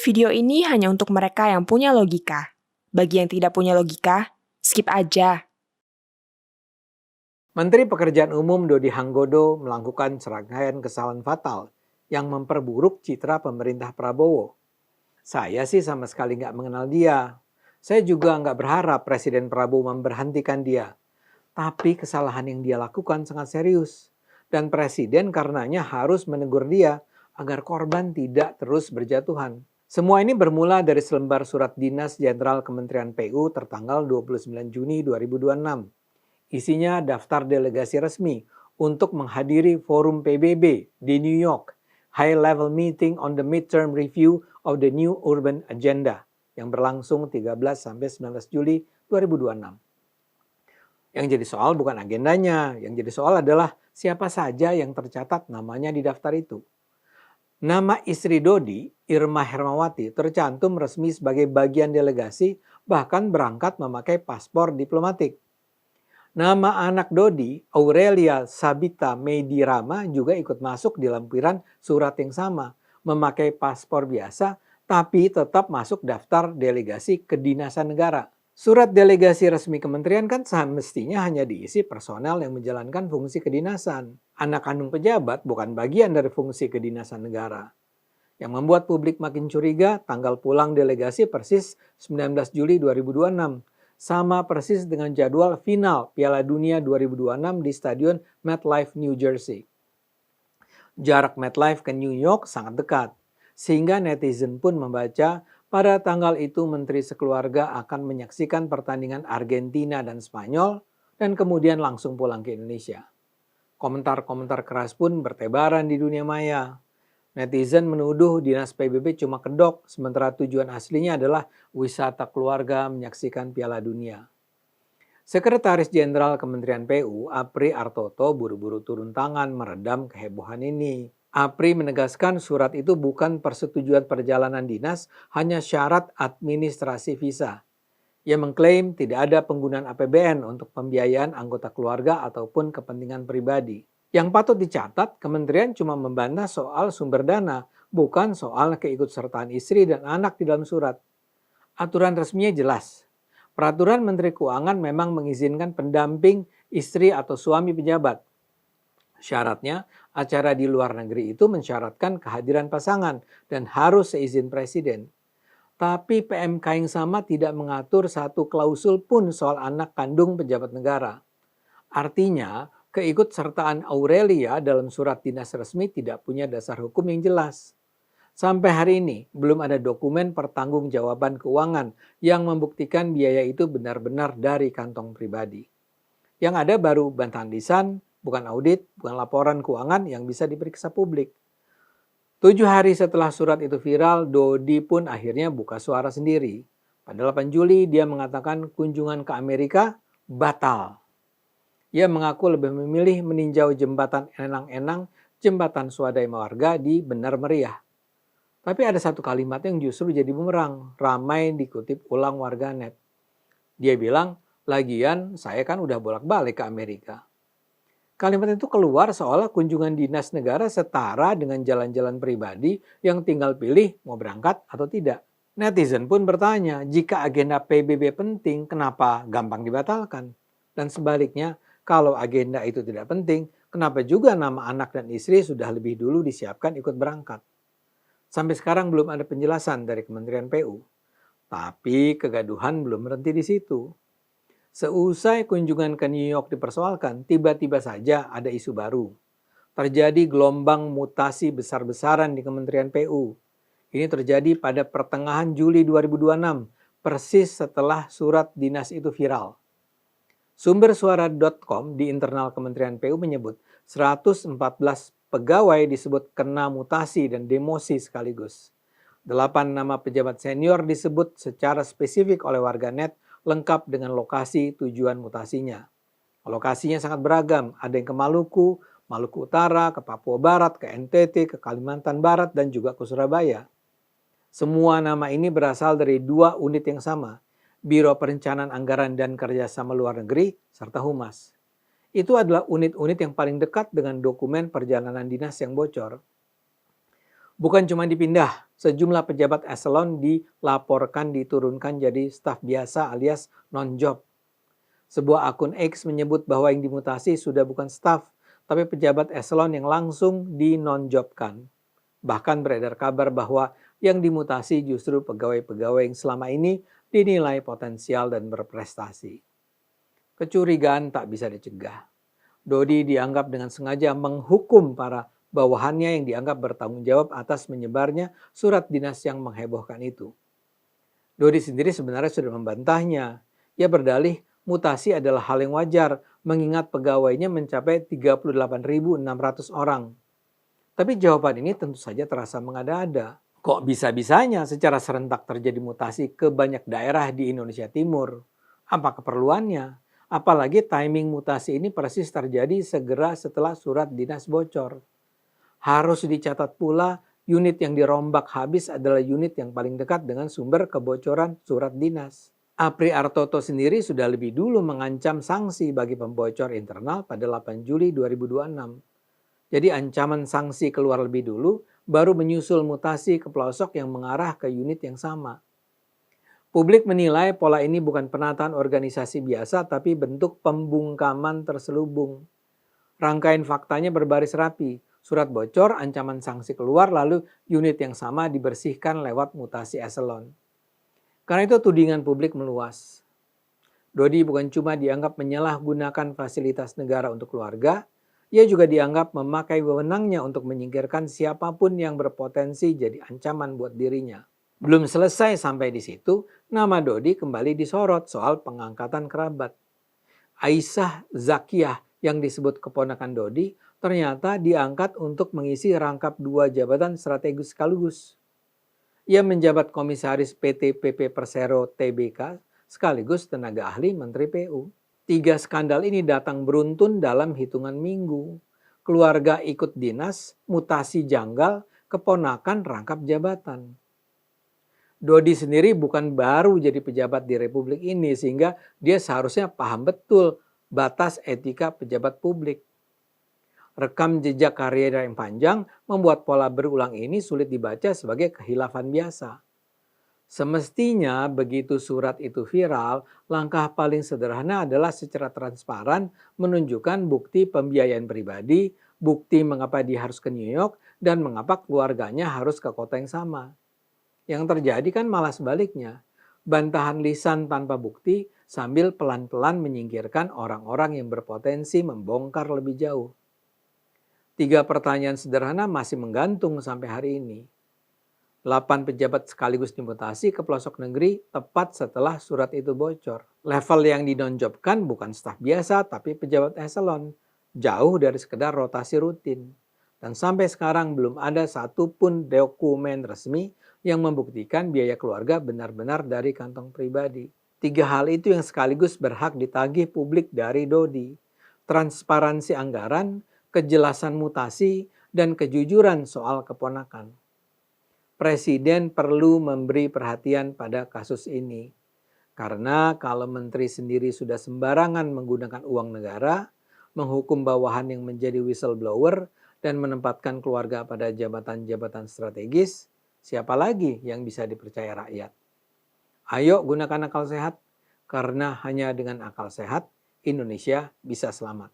Video ini hanya untuk mereka yang punya logika. Bagi yang tidak punya logika, skip aja. Menteri Pekerjaan Umum Dodi Hanggodo melakukan serangkaian kesalahan fatal yang memperburuk citra pemerintah Prabowo. Saya sih sama sekali nggak mengenal dia. Saya juga nggak berharap Presiden Prabowo memberhentikan dia. Tapi kesalahan yang dia lakukan sangat serius. Dan Presiden karenanya harus menegur dia agar korban tidak terus berjatuhan. Semua ini bermula dari selembar surat dinas Jenderal Kementerian PU tertanggal 29 Juni 2026. Isinya daftar delegasi resmi untuk menghadiri forum PBB di New York, High Level Meeting on the Midterm Review of the New Urban Agenda, yang berlangsung 13-19 Juli 2026. Yang jadi soal bukan agendanya, yang jadi soal adalah siapa saja yang tercatat namanya di daftar itu. Nama istri Dodi, Irma Hermawati, tercantum resmi sebagai bagian delegasi, bahkan berangkat memakai paspor diplomatik. Nama anak Dodi, Aurelia Sabita Meidirama, juga ikut masuk di lampiran surat yang sama, memakai paspor biasa, tapi tetap masuk daftar delegasi kedinasan negara. Surat delegasi resmi kementerian kan semestinya hanya diisi personel yang menjalankan fungsi kedinasan. Anak kandung pejabat bukan bagian dari fungsi kedinasan negara. Yang membuat publik makin curiga, tanggal pulang delegasi persis 19 Juli 2026. Sama persis dengan jadwal final Piala Dunia 2026 di Stadion MetLife, New Jersey. Jarak MetLife ke New York sangat dekat, sehingga netizen pun membaca pada tanggal itu Menteri Sekeluarga akan menyaksikan pertandingan Argentina dan Spanyol dan kemudian langsung pulang ke Indonesia. Komentar-komentar keras pun bertebaran di dunia maya. Netizen menuduh dinas PBB cuma kedok, sementara tujuan aslinya adalah wisata keluarga menyaksikan Piala Dunia. Sekretaris Jenderal Kementerian PU, Apri Artoto, buru-buru turun tangan meredam kehebohan ini. Apri menegaskan surat itu bukan persetujuan perjalanan dinas, hanya syarat administrasi visa. Ia mengklaim tidak ada penggunaan APBN untuk pembiayaan anggota keluarga ataupun kepentingan pribadi. Yang patut dicatat, kementerian cuma membantah soal sumber dana, bukan soal keikutsertaan istri dan anak di dalam surat. Aturan resminya jelas. Peraturan Menteri Keuangan memang mengizinkan pendamping istri atau suami pejabat. Syaratnya, acara di luar negeri itu mensyaratkan kehadiran pasangan dan harus seizin presiden. Tapi PMK yang sama tidak mengatur satu klausul pun soal anak kandung pejabat negara. Artinya, keikutsertaan Aurelia dalam surat dinas resmi tidak punya dasar hukum yang jelas. Sampai hari ini, belum ada dokumen pertanggungjawaban keuangan yang membuktikan biaya itu benar-benar dari kantong pribadi. Yang ada baru bantahan lisan, bukan audit, bukan laporan keuangan yang bisa diperiksa publik. 7 hari setelah surat itu viral, Dodi pun akhirnya buka suara sendiri. Pada 8 Juli, dia mengatakan kunjungan ke Amerika batal. Ia mengaku lebih memilih meninjau jembatan Enang-Enang, jembatan swadaya warga di Benar Meriah. Tapi ada satu kalimat yang justru jadi bumerang, ramai dikutip ulang warganet. Dia bilang, lagian saya kan udah bolak-balik ke Amerika. Kalimat itu keluar seolah kunjungan dinas negara setara dengan jalan-jalan pribadi yang tinggal pilih mau berangkat atau tidak. Netizen pun bertanya, jika agenda PBB penting, kenapa gampang dibatalkan? Dan sebaliknya, kalau agenda itu tidak penting, kenapa juga nama anak dan istri sudah lebih dulu disiapkan ikut berangkat? Sampai sekarang belum ada penjelasan dari Kementerian PU. Tapi kegaduhan belum berhenti di situ. Seusai kunjungan ke New York dipersoalkan, tiba-tiba saja ada isu baru. Terjadi gelombang mutasi besar-besaran di Kementerian PU. Ini terjadi pada pertengahan Juli 2026, persis setelah surat dinas itu viral. Sumbersuara.com di internal Kementerian PU menyebut 114 pegawai disebut kena mutasi dan demosi sekaligus. 8 nama pejabat senior disebut secara spesifik oleh warganet lengkap dengan lokasi tujuan mutasinya. Lokasinya sangat beragam, ada yang ke Maluku, Maluku Utara, ke Papua Barat, ke NTT, ke Kalimantan Barat, dan juga ke Surabaya. Semua nama ini berasal dari 2 unit yang sama, Biro Perencanaan Anggaran dan Kerjasama Luar Negeri, serta Humas. Itu adalah unit-unit yang paling dekat dengan dokumen perjalanan dinas yang bocor. Bukan cuma dipindah, sejumlah pejabat eselon dilaporkan diturunkan jadi staf biasa alias non-job. Sebuah akun X menyebut bahwa yang dimutasi sudah bukan staf, tapi pejabat eselon yang langsung di-non-jobkan. Bahkan beredar kabar bahwa yang dimutasi justru pegawai-pegawai yang selama ini dinilai potensial dan berprestasi. Kecurigaan tak bisa dicegah. Dodi dianggap dengan sengaja menghukum para bawahannya yang dianggap bertanggung jawab atas menyebarnya surat dinas yang menghebohkan itu. Dodi sendiri sebenarnya sudah membantahnya. Ia berdalih mutasi adalah hal yang wajar mengingat pegawainya mencapai 38.600 orang. Tapi jawaban ini tentu saja terasa mengada-ada. Kok bisa-bisanya secara serentak terjadi mutasi ke banyak daerah di Indonesia Timur? Apa keperluannya? Apalagi timing mutasi ini persis terjadi segera setelah surat dinas bocor. Harus dicatat pula, unit yang dirombak habis adalah unit yang paling dekat dengan sumber kebocoran surat dinas. Apri Artoto sendiri sudah lebih dulu mengancam sanksi bagi pembocor internal pada 8 Juli 2026. Jadi ancaman sanksi keluar lebih dulu, baru menyusul mutasi ke pelosok yang mengarah ke unit yang sama. Publik menilai pola ini bukan penataan organisasi biasa, tapi bentuk pembungkaman terselubung. Rangkaian faktanya berbaris rapi. Surat bocor, ancaman sanksi keluar, lalu unit yang sama dibersihkan lewat mutasi eselon. Karena itu tudingan publik meluas. Dodi bukan cuma dianggap menyalahgunakan fasilitas negara untuk keluarga, ia juga dianggap memakai wewenangnya untuk menyingkirkan siapapun yang berpotensi jadi ancaman buat dirinya. Belum selesai sampai di situ, nama Dodi kembali disorot soal pengangkatan kerabat. Aisyah Zakiyah yang disebut keponakan Dodi ternyata diangkat untuk mengisi rangkap 2 jabatan strategis sekaligus. Ia menjabat komisaris PT PP Persero Tbk sekaligus tenaga ahli Menteri PU. 3 skandal ini datang beruntun dalam hitungan minggu. Keluarga ikut dinas, mutasi janggal, keponakan rangkap jabatan. Dodi sendiri bukan baru jadi pejabat di Republik ini, sehingga dia seharusnya paham betul batas etika pejabat publik. Rekam jejak karir yang panjang membuat pola berulang ini sulit dibaca sebagai khilafan biasa. Semestinya begitu surat itu viral, langkah paling sederhana adalah secara transparan menunjukkan bukti pembiayaan pribadi, bukti mengapa dia harus ke New York, dan mengapa keluarganya harus ke kota yang sama. Yang terjadi kan malah sebaliknya, bantahan lisan tanpa bukti sambil pelan-pelan menyingkirkan orang-orang yang berpotensi membongkar lebih jauh. 3 pertanyaan sederhana masih menggantung sampai hari ini. 8 pejabat sekaligus dimutasi ke pelosok negeri tepat setelah surat itu bocor. Level yang dinonjobkan bukan staf biasa tapi pejabat eselon, jauh dari sekedar rotasi rutin. Dan sampai sekarang belum ada satupun dokumen resmi yang membuktikan biaya keluarga benar-benar dari kantong pribadi. 3 hal itu yang sekaligus berhak ditagih publik dari Dodi. Transparansi anggaran, kejelasan mutasi, dan kejujuran soal keponakan. Presiden perlu memberi perhatian pada kasus ini. Karena kalau menteri sendiri sudah sembarangan menggunakan uang negara, menghukum bawahan yang menjadi whistleblower, dan menempatkan keluarga pada jabatan-jabatan strategis, siapa lagi yang bisa dipercaya rakyat? Ayo gunakan akal sehat, karena hanya dengan akal sehat, Indonesia bisa selamat.